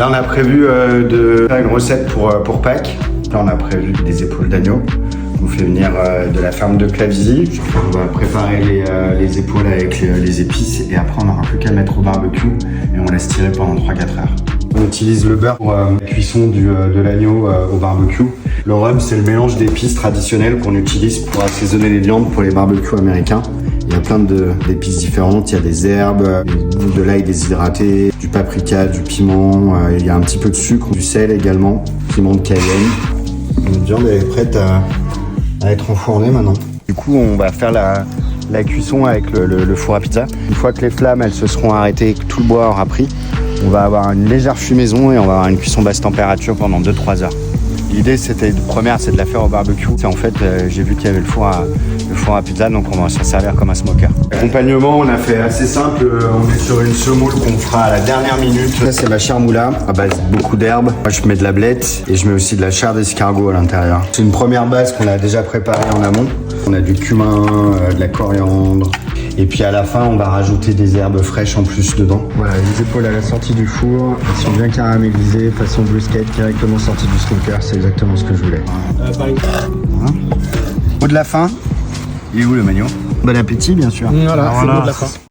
Là, on a prévu de faire une recette pour Pâques. Là, on a prévu des épaules d'agneau. On fait venir de la ferme de Clavisy. On va préparer les épaules avec les épices et après, on n'aura plus qu'à mettre au barbecue et on laisse tirer pendant 3-4 heures. On utilise le beurre pour la cuisson de l'agneau au barbecue. Le rub, c'est le mélange d'épices traditionnelles qu'on utilise pour assaisonner les viandes pour les barbecues américains. Il y a plein d'épices différentes, il y a des herbes, de l'ail déshydraté, du paprika, du piment, il y a un petit peu de sucre, du sel également, piment de Cayenne. Notre viande est prête à être enfournée maintenant. Du coup, on va faire la cuisson avec le four à pizza. Une fois que les flammes elles se seront arrêtées et que tout le bois aura pris, on va avoir une légère fumaison et on va avoir une cuisson basse température pendant 2-3 heures. L'idée c'était c'est de la faire au barbecue. En fait, j'ai vu qu'il y avait le four à pizza, donc on va s'en servir comme un smoker. L'accompagnement, on a fait assez simple. On est sur une semoule qu'on fera à la dernière minute. Ça, c'est ma charmoula à base de beaucoup d'herbes. Moi, je mets de la blette et je mets aussi de la chair d'escargot à l'intérieur. C'est une première base qu'on a déjà préparée en amont. On a du cumin, de la coriandre. Et puis à la fin, on va rajouter des herbes fraîches en plus dedans. Voilà, les épaules à la sortie du four, elles sont bien caramélisées, façon brisket, directement sortie du smoker, c'est exactement ce que je voulais. Mot de la fin. Il est où le magnon? Bon appétit, bien sûr. Voilà, c'est le mot de la fin.